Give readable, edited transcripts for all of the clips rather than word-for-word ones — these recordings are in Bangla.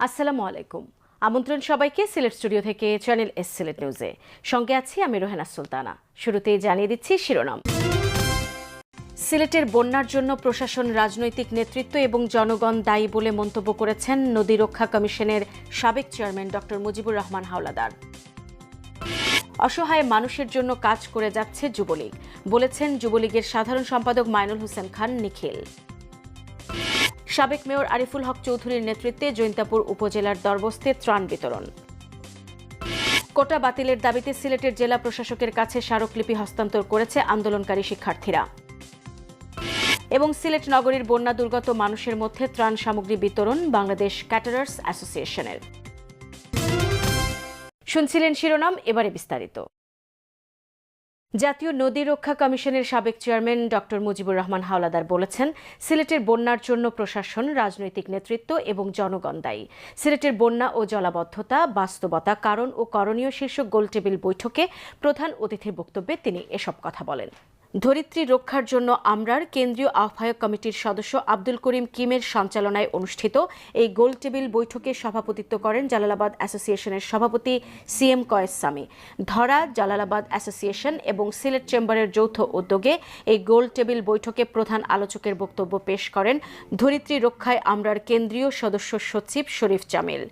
আসসালামু আলাইকুম। আমন্ত্রণ সবাইকে সিলেট স্টুডিও থেকে চ্যানেল এস সিলেট নিউজে। সঙ্গে আছি আমি রোহেনা সুলতানা। শুরুতেই জানিয়ে দিচ্ছি শিরোনাম। সিলেটের বন্যার জন্য প্রশাসন, রাজনৈতিক নেতৃত্ব এবং জনগণ দায়ী বলে মন্তব্য করেছেন নদী রক্ষা কমিশনের সাবেক চেয়ারম্যান ডক্টর মুজিবুর রহমান হাওলাদার। অসহায় মানুষের জন্য কাজ করে যাচ্ছে যুবলীগ, বলেছেন যুবলীগের সাধারণ সম্পাদক মাইনুল হোসেন খান নিখিল। সাবেক মেয়র আরিফুল হক চৌধুরীর নেতৃত্বে জৈন্তাপুর উপজেলার দরবস্তে ত্রাণ বিতরণ। কোটা বাতিলের দাবিতে সিলেটের জেলা প্রশাসকের কাছে স্মারকলিপি হস্তান্তর করেছে আন্দোলনকারী শিক্ষার্থীরা। এবং সিলেট নগরীর বন্যা দুর্গত মানুষের মধ্যে ত্রাণ সামগ্রী বিতরণ বাংলাদেশ ক্যাটারার্স অ্যাসোসিয়েশনের। শুনছিলেন শিরোনাম, এবারে বিস্তারিত। জাতীয় নদী রক্ষা কমিশনের সাবেক চেয়ারম্যান ডক্টর মুজিবুর রহমান হাওলাদার বলেছেন, সিলেটের বন্যার জন্য প্রশাসন, রাজনৈতিক নেতৃত্ব এবং জনগণ দায়ী। সিলেটের বন্যা ও জলাবদ্ধতা, বাস্তবতা, কারণ ও করণীয় শীর্ষক গোলটেবিল বৈঠকে প্রধান অতিথির বক্তব্যে তিনি এসব কথা বলেন। ধরিত্রী রক্ষার জন্য আমরার কেন্দ্রীয় আহ্বায়ক কমিটির সদস্য আব্দুল করিম কিমের সঞ্চালনায় অনুষ্ঠিত এই গোলটেবিল বৈঠকে সভাপতিত্ব করেন জালালাবাদ অ্যাসোসিয়েশনের সভাপতি সিএম কয়েস সামি। ধরা জালালাবাদ অ্যাসোসিয়েশন এবং সিলেট চেম্বারের যৌথ উদ্যোগে এই গোলটেবিল বৈঠকে প্রধান আলোচকের বক্তব্য পেশ করেন ধরিত্রী রক্ষায় আমরার কেন্দ্রীয় সদস্য সচিব শরীফ জামিল।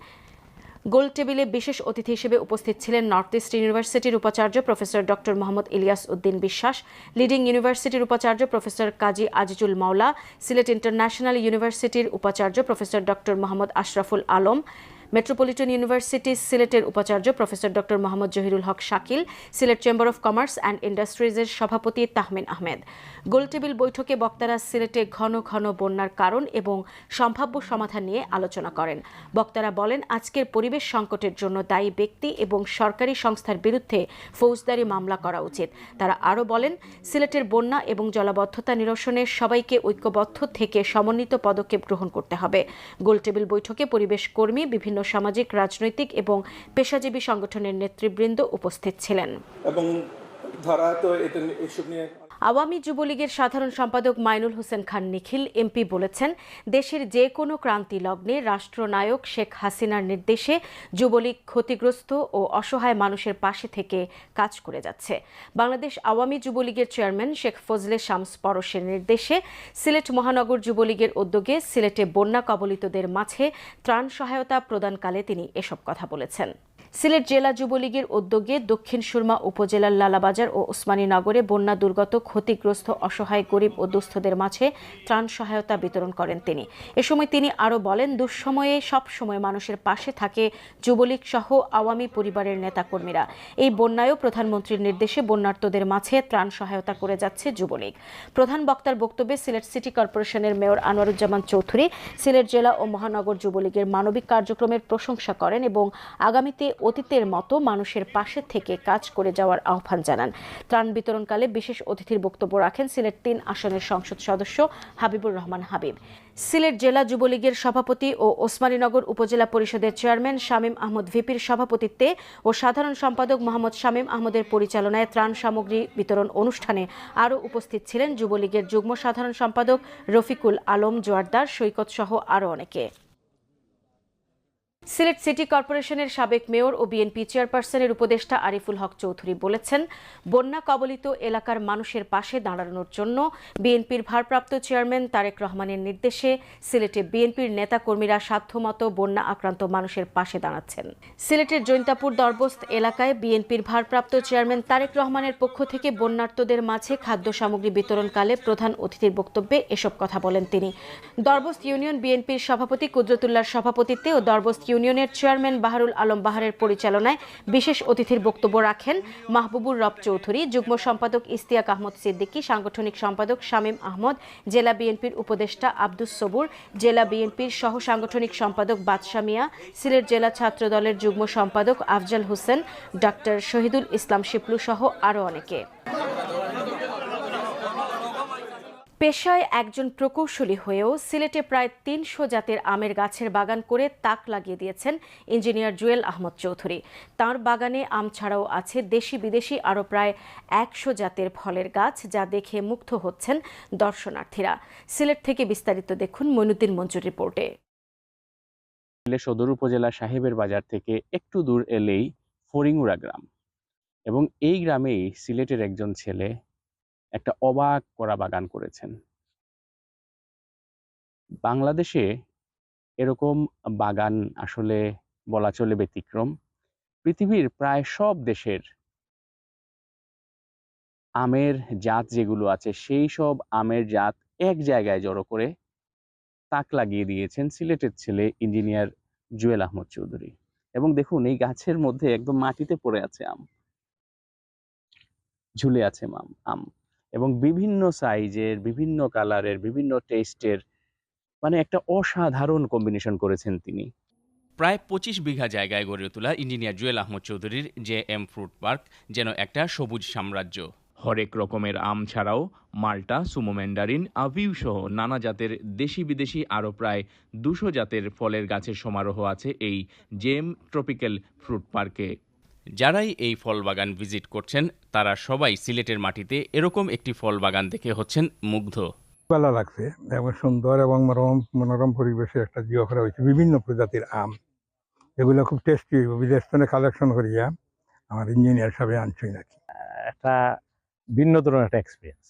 গোলটেবিলে বিশেষ অতিথি হিসেবে উপস্থিত ছিলেন নর্থ ইস্ট ইউনিভার্সিটির উপাচার্য প্রফেসর ডক্টর মোহাম্মদ ইলিয়াস উদ্দিন বিশ্বাস, লিডিং ইউনিভার্সিটির উপাচার্য প্রফেসর কাজী আজিজুল মাওলা, সিলেট ইন্টারন্যাশনাল ইউনিভার্সিটির উপাচার্য professor doctor Mohammad Ashraful Alam, metropolitan university সিলেটের উপাচার্য professor doctor Mohammad Zahirul Haque Shakil, Sylhet chamber of commerce and ইন্ডাস্ট্রিজের সভাপতি তাহমিন আহমেদ। গোলটেবিল বৈঠকে বক্তারা সিলেটে ঘন ঘন বন্যার কারণ এবং সম্ভাব্য সমাধান নিয়ে আলোচনা করেন। বক্তারা বলেন, আজকের পরিবেশ সংকটের জন্য দায়ী ব্যক্তি এবং সরকারি সংস্থার বিরুদ্ধে ফৌজদারি মামলা করা উচিত। তারা আরও বলেন, সিলেটের বন্যা এবং জলাবদ্ধতা নিরসনে সবাইকে ঐক্যবদ্ধ থেকে সমন্বিত পদক্ষেপ গ্রহণ করতে হবে। গোলটেবিল বৈঠকে পরিবেশ কর্মী, বিভিন্ন সামাজিক, রাজনৈতিক এবং পেশাজীবী সংগঠনের নেতৃবৃন্দ উপস্থিত ছিলেন। আওয়ামী যুবলীগের সাধারণ সম্পাদক মাইনুল হোসেন খান নিখিল এমপি বলেছেন, দেশের যে কোনো ক্রান্তি লগ্নে রাষ্ট্রনায়ক শেখ হাসিনার নির্দেশে যুবলীগ ক্ষতিগ্রস্ত ও অসহায় মানুষের পাশে থেকে কাজ করে যাচ্ছে। বাংলাদেশ আওয়ামী যুবলীগের চেয়ারম্যান শেখ ফজলে শামস পরশের নির্দেশে সিলেট মহানগর যুবলীগের উদ্যোগে সিলেটে বন্যা কবলিতদের মাঝে ত্রাণ সহায়তা প্রদানকালে তিনি এসব কথা বলেছেন। সিলেট জেলা যুবলীগের উদ্যোগে দক্ষিণ সুরমা উপজেলার লালাবাজার ও ওসমানীনগরে বন্যা দুর্গত ক্ষতিগ্রস্ত অসহায় গরিব ও দুস্থদের মাঝে ত্রাণ সহায়তা বিতরণ করেন তিনি। এ সময় তিনি আরও বলেন, দুঃসময়ে সবসময় মানুষের পাশে থাকে যুবলীগ সহ আওয়ামী পরিবারের নেতাকর্মীরা। এই বন্যায়ও প্রধানমন্ত্রীর নির্দেশে বন্যার্তদের মাঝে ত্রাণ সহায়তা করে যাচ্ছে যুবলীগ। প্রধান বক্তার বক্তব্যে সিলেট সিটি কর্পোরেশনের মেয়র আনোয়ারুজ্জামান চৌধুরী সিলেট জেলা ও মহানগর যুবলীগের মানবিক কার্যক্রমের প্রশংসা করেন এবং আগামীতে অতীতের মতো মানুষের পাশে থেকে কাজ করে যাওয়ার আহ্বান জানান। ত্রাণ বিতরণকালে বিশেষ অতিথির বক্তব্য রাখেন সিলেট ৩ আসনের সংসদ সদস্য হাবিবুর রহমান হাবিব। সিলেট জেলা যুবলীগের সভাপতি ও ওসমানীনগর উপজেলা পরিষদের চেয়ারম্যান শামীম আহমদ ভিপির সভাপতিত্বে ও সাধারণ সম্পাদক মোহাম্মদ শামীম আহমদের পরিচালনায় ত্রাণ সামগ্রী বিতরণ অনুষ্ঠানে আরও উপস্থিত ছিলেন যুবলীগের যুগ্ম সাধারণ সম্পাদক রফিকুল আলম জোয়ারদার, সৈকত সহ আরও অনেকে। সিলেট সিটি কর্পোরেশনের সাবেক মেয়র ও বিএনপি চেয়ারপারসনের উপদেষ্টা আরিফুল হক চৌধুরী বলেছেন, বন্যা কবলিত এলাকার মানুষের পাশে দাঁড়ানোর জন্য বিএনপির ভারপ্রাপ্ত চেয়ারম্যান তারেক রহমানের নির্দেশে সিলেটে বিএনপির নেতাকর্মীরা সাধ্যমতো বন্যা আক্রান্ত মানুষের পাশে দাঁড়াচ্ছেন। সিলেটের জৈন্তাপুর দরবস্ত এলাকায় বিএনপির ভারপ্রাপ্ত চেয়ারম্যান তারেক রহমানের পক্ষ থেকে বন্যার্তদের মাঝে খাদ্য সামগ্রী বিতরণকালে প্রধান অতিথির বক্তব্যে এসব কথা বলেন তিনি। দরবস্ত ইউনিয়ন বিএনপির সভাপতি কুদরতুল্লাহর সভাপতিত্বে ও দরবস্ত ইউনিয়নের চেয়ারম্যান বাহারুল আলম বাহারের পরিচালনায় বিশেষ অতিথির বক্তব্য রাখেন মাহবুবুর রব চৌধুরী, যুগ্ম সম্পাদক ইস্তিয়াক আহমদ সিদ্দিকী, সাংগঠনিক সম্পাদক শামীম আহমদ, জেলা বিএনপির উপদেষ্টা আব্দুস সবুর, জেলা বিএনপির সহ সাংগঠনিক সম্পাদক বাদশা মিয়া, সিলেট জেলা ছাত্র দলের যুগ্ম সম্পাদক আফজাল হোসেন, ডাক্তার শহীদুল ইসলাম শিপলু সহ আরও অনেকে। পেশায় একজন প্রকৌশলী হয়েও সিলেটে প্রায় ৩০০ জাতের আমের গাছের বাগান করে তাক লাগিয়ে দিয়েছেন ইঞ্জিনিয়ার জুয়েল আহমদ চৌধুরী। তাঁর বাগানে আম ছাড়াও আছে দেশি বিদেশি আরও প্রায় ১০০ জাতের ফলের গাছ, যা দেখে মুগ্ধ হচ্ছেন দর্শনার্থীরা। সিলেট থেকে বিস্তারিত দেখুন মইনুদ্দিন মঞ্জুর রিপোর্টে। সদর উপজেলা সাহেবের বাজার থেকে একটু দূর এলেই ফরিঙ্গুড়া গ্রাম, এবং এই গ্রামেই সিলেটের একজন ছেলে একটা অবাক করা বাগান করেছেন। বাংলাদেশে এরকম বাগান আসলে বলা চলে ব্যতিক্রম। পৃথিবীর প্রায় সব দেশের আমের জাত যেগুলো আছে সেই সব আমের জাত এক জায়গায় জড়ো করে তাক লাগিয়ে দিয়েছেন সিলেটের ছেলে ইঞ্জিনিয়ার জুয়েল আহমদ চৌধুরী। এবং দেখুন, এই গাছের মধ্যে একদম মাটিতে পড়ে আছে আম, ঝুলে আছে আম, এবং বিভিন্ন সাইজের, বিভিন্ন কালারের, বিভিন্ন টেস্টের, মানে একটা অসাধারণ কম্বিনেশন করেছেন তিনি। প্রায় ২৫ বিঘা জায়গায় গড়ে তোলা ইঞ্জিনিয়ার জুয়েল আহমদ চৌধুরীর JM ফ্রুট পার্ক যেন একটা সবুজ সাম্রাজ্য। হরেক রকমের আম ছাড়াও মাল্টা, সুমো ম্যান্ডারিন, আভিউ সহ নানা জাতের দেশি বিদেশি আরও প্রায় ২০০ জাতের ফলের গাছের সমারোহ আছে এই JM ট্রপিক্যাল ফ্রুট পার্কে। যারাই এই ফল বাগান ভিজিট করছেন তারা সবাই সিলেটের মাটিতে এরকম একটি ফল বাগান দেখে হচ্ছেন মুগ্ধ। ভালো লাগছে এবং সুন্দর এবং মনোরম পরিবেশে একটা জিও করা হয়েছে। বিভিন্ন প্রজাতির আম, এগুলো খুব টেস্টি, বিদেশ থেকে কালেকশন করিয়া আমার ইঞ্জিনিয়ার সাহেব আনছই নাকি। একটা ভিন্ন ধরনের একটা এক্সপিরিয়েন্স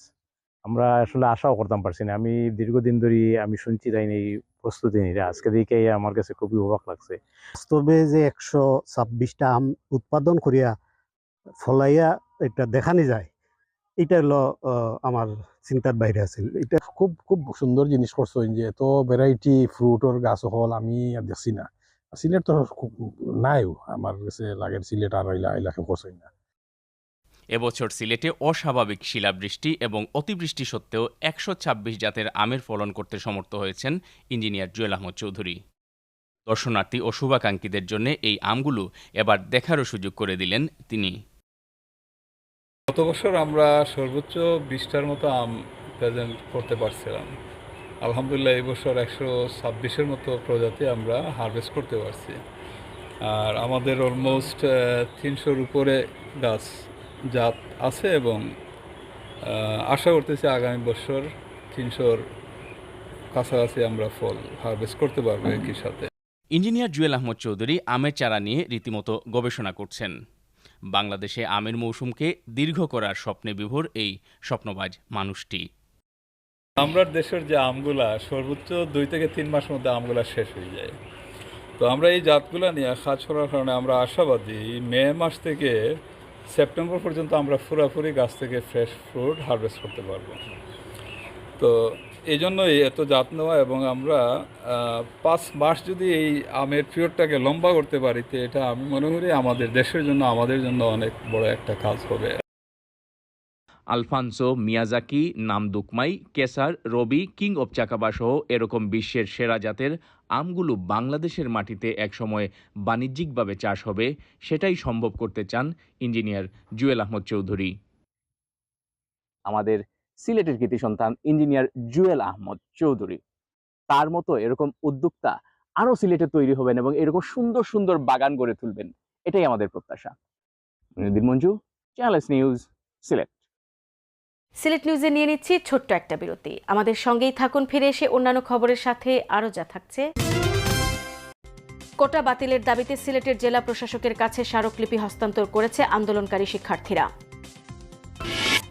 আমরা আসলে আশাও করতাম পারছি না। আমি দীর্ঘদিন ধরে আমি শুনছি তাই এই প্রস্তুতি নিয়ে আজকে দিকে আমার কাছে খুবই অবাক লাগছে। বাস্তবে যে ১২৬টা আম উৎপাদন করিয়া ফলাইয়া এটা দেখানি যায়, এটা হলো আমার চিন্তার বাইরে আছে। এটা খুব খুব সুন্দর জিনিস করছো, যে এত ভ্যারাইটি ফ্রুটর গাছ হল আমি আর দেখছি না। সিলেট তো নাইও, আমার কাছে লাগে সিলেট আর এলাকা করছই না। এবছর সিলেটে অস্বাভাবিক শিলাবৃষ্টি এবং অতিবৃষ্টি সত্ত্বেও ১২৬ জাতের আমের ফলন করতে সমর্থ হয়েছেন ইঞ্জিনিয়ার জুয়েল আহমদ চৌধুরী। দর্শনার্থী ও শুভাকাঙ্ক্ষীদের জন্য এই আমগুলো এবার দেখারও সুযোগ করে দিলেন তিনি। গত বছর আমরা সর্বোচ্চ ২০টার মতো আম প্রেজেন্ট করতে পারছিলাম। আলহামদুলিল্লাহ এই বছর ১২৬-এর মতো প্রজাতি আমরা হারভেস্ট করতে পারছি। আর আমাদের অলমোস্ট ৩০০-র উপরে গাছ জাত আছে এবং আশা করতেছি আগামী বছর ৩০০-র কাছাকাছি আমরা ফল হারভেস্ট করতে পারবো একই সাথে। ইঞ্জিনিয়ার জুয়েল আহমদ চৌধুরী আমের চারা নিয়ে রীতিমতো গবেষণা করছেন। বাংলাদেশে আমের মৌসুমকে দীর্ঘ করার স্বপ্নে বিভোর এই স্বপ্নবাজ মানুষটি। আমরা দেশের যে আমগুলা সর্বোচ্চ ২ থেকে ৩ মাসের মধ্যে আমগুলা শেষ হয়ে যায়। তো আমরা এই জাতগুলা নিয়ে কাজ করার কারণে আমরা আশাবাদী মে মাস থেকে সেপ্টেম্বর পর্যন্ত আমরা পুরোপুরি গাছ থেকে ফ্রেশ ফ্রুট হারভেস্ট করতে পারবো। তো এই জন্যই এত জাত নেওয়া, এবং আমরা ৫ মাস যদি এই আমের পিরিয়ডটাকে লম্বা করতে পারি তো এটা আমি মনে করি আমাদের দেশের জন্য, আমাদের জন্য অনেক বড় একটা কাজ হবে। আলফানসো, মিয়াজাকি, নামদুকমাই, কেসার, রবি, কিং অব চাকাবা সহ এরকম বিশ্বের সেরা জাতের আমগুলো বাংলাদেশের মাটিতে একসময় বাণিজ্যিকভাবে চাষ হবে, সেটাই সম্ভব করতে চান ইঞ্জিনিয়ার জুয়েল আহমদ চৌধুরী। আমাদের সিলেটের কৃতি সন্তান ইঞ্জিনিয়ার জুয়েল আহমদ চৌধুরী, তার মতো এরকম উদ্যোক্তা আরো সিলেটে তৈরি হবেন এবং এরকম সুন্দর সুন্দর বাগান গড়ে তুলবেন, এটাই আমাদের প্রত্যাশা। Moniruddin Manju, channel S news, Sylhet. Sylhet নিউজে নিয়ে নিচ্ছি ছোট্ট একটা বিরতি। আমাদের সঙ্গেই থাকুন, ফিরে এসে অন্যান্য খবরের সাথে আরও যা থাকছে। কোটা বাতিলের দাবিতে সিলেটের জেলা প্রশাসকের কাছে স্মারকলিপি হস্তান্তর করেছে আন্দোলনকারী শিক্ষার্থীরা।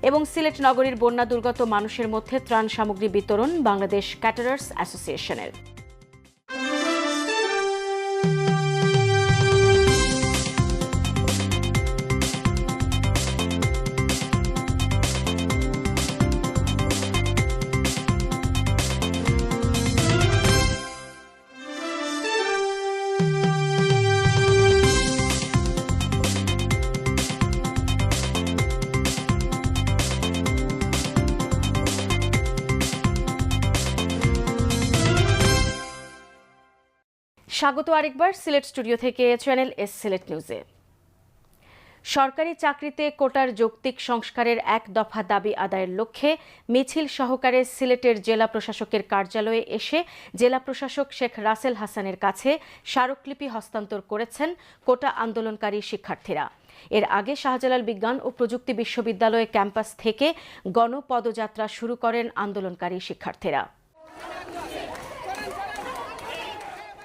এবং সিলেট নগরীর বন্যা দুর্গত মানুষের মধ্যে ত্রাণ সামগ্রী বিতরণ বাংলাদেশ ক্যাটারার্স অ্যাসোসিয়েশনের। স্বাগত আরেকবার সিলেট স্টুডিও থেকে চ্যানেল এস সিলেট নিউজে। সরকারি চাকরিতে কোটার যৌক্তিক সংস্কারের এক দফা দাবি আদায়ের লক্ষ্যে মিছিল সহকারে সিলেটের জেলা প্রশাসকের কার্যালয়ে এসে জেলা প্রশাসক শেখ রাসেল হাসানের কাছে স্মারকলিপি হস্তান্তর করেছেন কোটা আন্দোলনকারী শিক্ষার্থীরা। এর আগে শাহজালাল বিজ্ঞান ও প্রযুক্তি বিশ্ববিদ্যালয় ক্যাম্পাস থেকে গণপদযাত্রা শুরু করেন আন্দোলনকারী শিক্ষার্থীরা।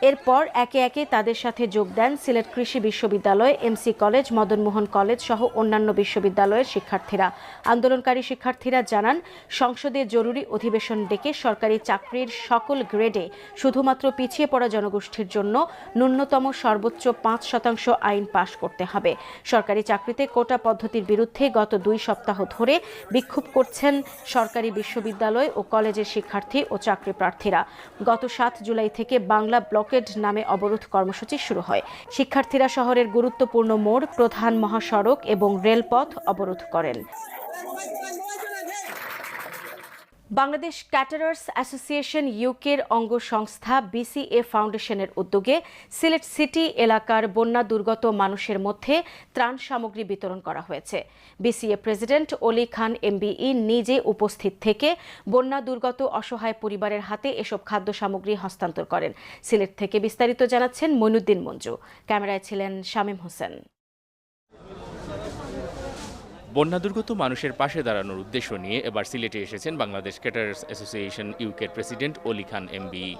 এরপর একে একে তাদের সাথে যোগ দেন সিলেট কৃষি বিশ্ববিদ্যালয়, MC college, Madan Mohan college সহ অন্যান্য বিশ্ববিদ্যালয়ের শিক্ষার্থীরা। আন্দোলনকারী শিক্ষার্থীরা জানান, সংসদে জরুরি অধিবেশন ডেকে সরকারি চাকরির সকল গ্রেডে শুধুমাত্র পিছিয়ে পড়া জনগোষ্ঠীর জন্য ন্যূনতম সর্বোচ্চ 5% আইন পাশ করতে হবে। সরকারি চাকরিতে কোটা পদ্ধতির বিরুদ্ধে গত 2 সপ্তাহ ধরে বিক্ষোভ করছেন সরকারি বিশ্ববিদ্যালয় ও কলেজের শিক্ষার্থী ও চাকরি প্রার্থীরা। গত 7 জুলাই থেকে বাংলা ব্লকেড নামে অবরোধ কর্মসূচি শুরু হয়। শিক্ষার্থীরা শহরের গুরুত্বপূর্ণ মোড়, প্রধান মহাসড়ক এবং রেলপথ অবরোধ করেন। বাংলাদেশ ক্যাটারার্স অ্যাসোসিয়েশন ইউকের অঙ্গ সংস্থা বিসিএ ফাউন্ডেশনের উদ্যোগে সিলেট সিটি এলাকার বন্যা দুর্গত মানুষের মধ্যে ত্রাণ সামগ্রী বিতরণ করা হয়েছে। বিসিএ প্রেসিডেন্ট অলি খান এমবিই নিজে উপস্থিত থেকে বন্যা দুর্গত অসহায় পরিবারের হাতে এসব খাদ্য সামগ্রী হস্তান্তর করেন। সিলেট থেকে বিস্তারিত জানাচ্ছেন মইনুদ্দিন মঞ্জু। ক্যামেরায় ছিলেন শামীম হোসেন। বন্যা দুর্গত মানুষের পাশে দাঁড়ানোর উদ্দেশ্য নিয়ে এবার সিলেটে এসেছেন বাংলাদেশ ক্যাটারার্স অ্যাসোসিয়েশন ইউকের প্রেসিডেন্ট অলি খান এমবিই।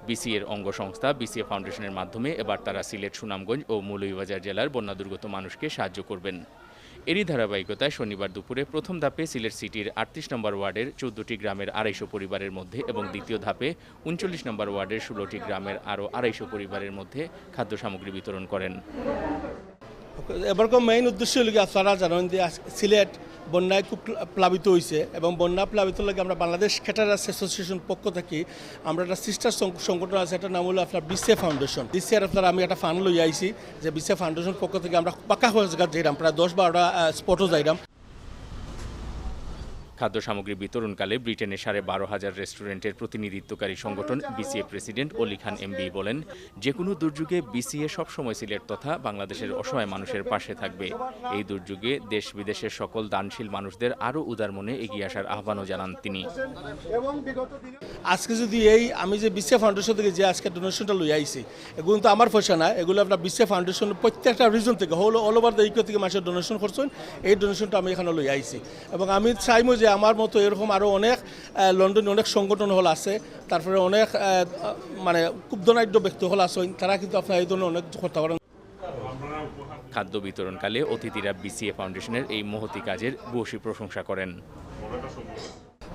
বিসিএর অঙ্গ সংস্থা বিসিএ ফাউন্ডেশনের মাধ্যমে এবার তারা সিলেট, সুনামগঞ্জ ও মৌলভীবাজার জেলার বন্যা দুর্গত মানুষকে সাহায্য করবেন। এরই ধারাবাহিকতায় শনিবার দুপুরে প্রথম ধাপে সিলেট সিটির 38 নম্বর ওয়ার্ডের 14টি গ্রামের 250 পরিবারের মধ্যে এবং দ্বিতীয় ধাপে 39 নম্বর ওয়ার্ডের 16টি গ্রামের আরও 250 পরিবারের মধ্যে খাদ্য সামগ্রী বিতরণ করেন। এবারকার মেইন উদ্দেশ্য হল আপনারা জানেন যে সিলেট বন্যায় খুব প্লাবিত হয়েছে এবং বন্যা প্লাবিত লাগে আমরা বাংলাদেশ ক্যাটারার্স অ্যাসোসিয়েশন পক্ষ থেকে আমরা একটা সিস্টার সংগঠন আছে, এটার নাম হলো আপনার বিসিএ ফাউন্ডেশন। বিসিএর আপনার আমি একটা ফান্ড লই আইছি যে বিসিএ ফাউন্ডেশন পক্ষ থেকে আমরা পাকা হয়ে যাইলাম, প্রায় 10-12টা স্পটও যাইলাম। খাদ্য সামগ্রী বিতরণকালে ব্রিটেনের 12,500 রেস্টুরেন্টের প্রতিনিধিত্বকারী সংগঠন বিসিএ প্রেসিডেন্ট অলি খান এমবি বলেন, যে কোনো দুর্যোগে বিসিএ সবসময় সিলেট তথা বাংলাদেশের অসহায় মানুষের পাশে থাকবে। এই দুর্যোগে দেশ বিদেশের সকল দানশীল মানুষদের আরও উদার মনে এগিয়ে আসার আহ্বানও জানান তিনি। আজকে যদি আমি যে বিসিএ ফাউন্ডেশন থেকে যে আজকে ডোনেশনটা লই আইছি, এগুলো তো আমার পয়সা না, এগুলো আপনার বিসিএ ফাউন্ডেশন প্রত্যেকটা রিজন থেকে অল ওভার দ্য ইউকে থেকে মানুষের ডোনেশন করছেন। এই ডোনেশনটা আমি এখানে লই আইছি এবং আমি চাইবো যে আমার মতো এরকম আরও অনেক লন্ডনে অনেক সংগঠন হল আছে, তারপরে অনেক মানে খুব ধনাঢ্য ব্যক্তি হল আছে, তারা কিন্তু আপনার এই ধরনের অনেক করতে পারেন। খাদ্য বিতরণকালে অতিথিরা বিসিএ ফাউন্ডেশনের এই মহতি কাজের ভূয়সী প্রশংসা করেন।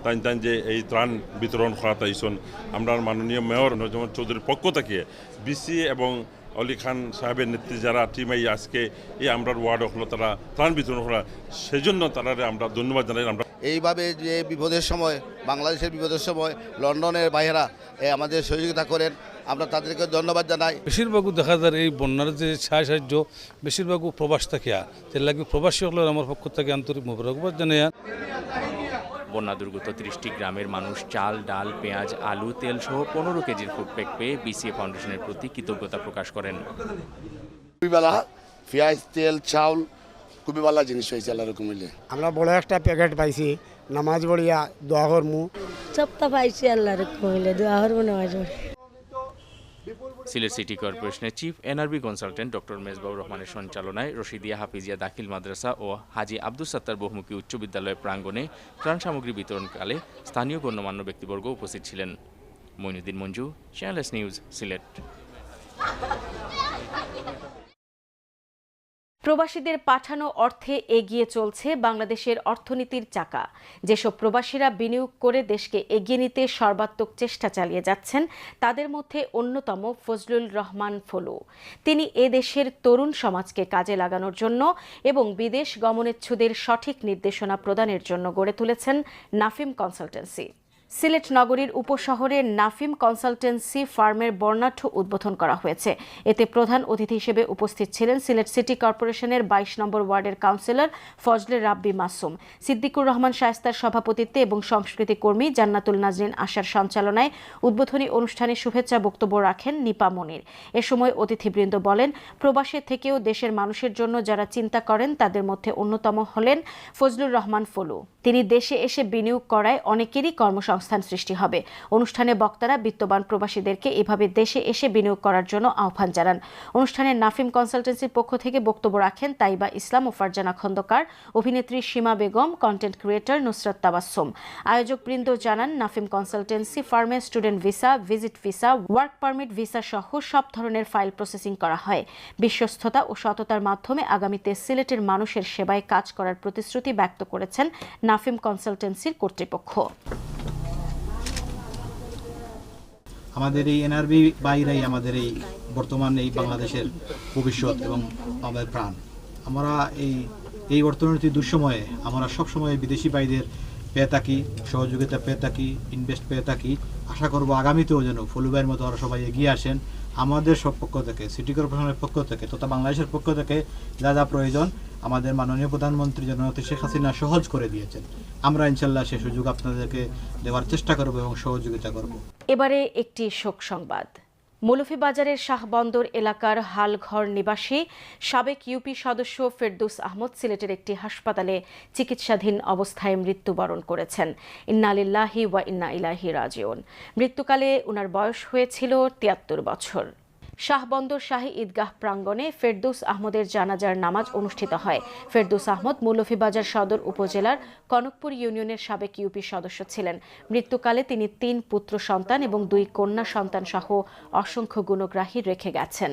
তাই যে এই ত্রাণ বিতরণ করা তাইছন আমরা মাননীয় মেয়র নজরুল চৌধুরীর পক্ষ থেকে বিসিএ এবং অলি খান সাহেবের নেতৃত্বে যারা টিম আজকে এই আমরা ওয়ার্ড হলো তারা ত্রাণ বিতরণ করা, সেই জন্য তারা আমরা ধন্যবাদ জানাই। আমরা এইভাবে যে বিপদের সময়, বাংলাদেশের বিপদের সময় লন্ডনের বাইরেরা আমাদের সহযোগিতা করেন, আমরা তাদেরকে ধন্যবাদ জানাই। বেশিরভাগও দেখা যায় এই বন্যার যে সাহায্য বেশিরভাগও প্রবাস থাকে, তার লাগে প্রবাসী হলো আমার পক্ষ থেকে আন্তরিক মোবারকবাদ জানাই। বন্যা দুর্গত 30টি গ্রামের মানুষ চাল, ডাল, পেঁয়াজ, আলু, তেল সহ 15 কেজির ফুড প্যাক পেয়ে বিসিএ ফাউন্ডেশনের প্রতি কৃতজ্ঞতা প্রকাশ করেন। পেঁয়াজ, তেল, চাউল খুবই ভালো জিনিস হয়েছে আল্লাহর হুকুমে। আমরা বড় একটা প্যাকেট পাইছি, নামাজ পড়িয়া দোয়া করমু। সবটা পাইছি আল্লাহর হুকুমে, দোয়া করবো, নামাজ পড়ি। সিলেট সিটি কর্পোরেশনের chief NRB consultant doctor Mezbaur রহমানের সঞ্চালনায় রশিদিয়া হাফিজিয়া দাখিল মাদ্রাসা ও হাজী আব্দুস সাত্তার বহুমুখী উচ্চ বিদ্যালয়ের প্রাঙ্গণে ত্রাণ সামগ্রী বিতরণকালে স্থানীয় গণ্যমান্য ব্যক্তিবর্গ উপস্থিত ছিলেন। Mainuddin Manju, channel S news, Sylhet. প্রবাসীদের পাঠানো অর্থে এগিয়ে চলছে বাংলাদেশের অর্থনীতির চাকা। যেসব প্রবাসীরা বিনিয়োগ করে দেশকে এগিয়ে নিতে সর্বাত্মক চেষ্টা চালিয়ে যাচ্ছেন, তাদের মধ্যে অন্যতম ফজলুল রহমান ফলু। তিনি দেশের তরুণ সমাজকে কাজে লাগানোর জন্য এবং বিদেশ গমনেচ্ছুদের সঠিক নির্দেশনা প্রদানের জন্য গড়ে তুলেছেন নাফিম কনসালটেন্সি। সিলেট নগরীর উপশহরের নাফিম কনসালটেন্সি ফার্মের বর্ণাঢ্য উদ্বোধন করা হয়েছে। এতে প্রধান অতিথি হিসেবে উপস্থিত ছিলেন সিলেট সিটি কর্পোরেশনের 22 নম্বর ওয়ার্ডের কাউন্সিলর ফজলে রাব্বি মাসুম, সিদ্দিকুর রহমান শায়েস্তার সভাপতিত্বে এবং সংস্কৃতি কর্মী জান্নাতুল নাজরিন আশার সঞ্চালনায় উদ্বোধনী অনুষ্ঠানে শুভেচ্ছা বক্তব্য রাখেন নিপা মনির। এ সময় অতিথিবৃন্দ বলেন, প্রবাসে থেকেও দেশের মানুষের জন্য যারা চিন্তা করেন তাদের মধ্যে অন্যতম হলেন ফজলুর রহমান ফলু। তিনি দেশে এসে বিনিয়োগ করায় অনেকেরই কর্মসংস্থান কর্মসংস্থান সৃষ্টি হবে। অনুষ্ঠানে বক্তারা বিত্তবান প্রবাসীদেরকে এভাবে দেশে এসে বিনিয়োগ করার জন্য আহ্বান জানান। অনুষ্ঠানে নাফিম কনসালটেন্সির পক্ষ থেকে বক্তব্য রাখেন তাইবা ইসলাম ও ফারজানা খন্দকার, অভিনেত্রী সীমা বেগম, কন্টেন্ট ক্রিয়েটর নুসরাত তাবাসসুম। আয়োজকবৃন্দ জানান নাফিম কনসালটেন্সি ফার্মে student visa, visit visa, work permit visa সহ সব ধরনের ফাইল প্রসেসিং করা হয়। বিশ্বস্ততা ও সততার মাধ্যমে আগামীতে সিলেটের মানুষের সেবায় কাজ করার প্রতিশ্রুতি ব্যক্ত করেছেন নাফিম কনসালটেন্সির কর্তৃপক্ষ। আমাদের এই এনআরবি বাইরাই আমাদের এই বর্তমান এই বাংলাদেশের ভবিষ্যৎ এবং আমাদের প্রাণ। আমরা এই অর্থনৈতিক দুঃসময়ে আমরা সবসময় বিদেশি বাইদের পেয়ে থাকি, সহযোগিতা পেয়ে থাকি, ইনভেস্ট পেয়ে থাকি। আশা করব আগামীতেও যেন ফলুবাইয়ের মতো আরও সবাই এগিয়ে আসেন। আমাদের সব পক্ষ থেকে, সিটি কর্পোরেশনের পক্ষ থেকে তথা বাংলাদেশের পক্ষ থেকে যা যা প্রয়োজন আমাদের মাননীয় প্রধানমন্ত্রী জননেত্রী শেখ হাসিনা সহজ করে দিয়েছেন। আমরা ইনশাল্লাহ সে সুযোগ আপনাদেরকে দেওয়ার চেষ্টা করব এবং সহযোগিতা করব। এবারে একটি শোক সংবাদ। মৌলভীবাজারের শাহবন্দর এলাকার হালঘর নিবাসী সাবেক ইউপি সদস্য ফেরদৌস আহমদ সিলেটের একটি হাসপাতালে চিকিৎসাধীন অবস্থায় মৃত্যুবরণ করেছেন। ইন্না লিল্লাহি ওয়া ইন্না ইলাইহি রাজিউন। মৃত্যুকালে ওনার বয়স হয়েছিল ৭৩ বছর। শাহবন্দর শাহী ঈদগাহ প্রাঙ্গণে ফেরদৌস আহমদের জানাজার নামাজ অনুষ্ঠিত হয়। ফেরদৌস আহমদ মৌলভীবাজার সদর উপজেলার কনকপুর ইউনিয়নের সাবেক ইউপি সদস্য ছিলেন। মৃত্যুকালে তিনি ৩ পুত্র সন্তান এবং 2 কন্যা সন্তান সহ অসংখ্য গুণগ্রাহী রেখে গেছেন।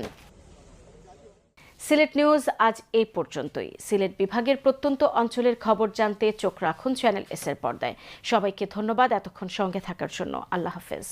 সিলেট নিউজ আজ এই পর্যন্তই। সিলেট বিভাগের প্রত্যন্ত অঞ্চলের খবর জানতে চোখ রাখুন চ্যানেল এস এর পর্দায়। সবাইকে ধন্যবাদ এতক্ষণ সঙ্গে থাকার জন্য। আল্লাহ হাফেজ।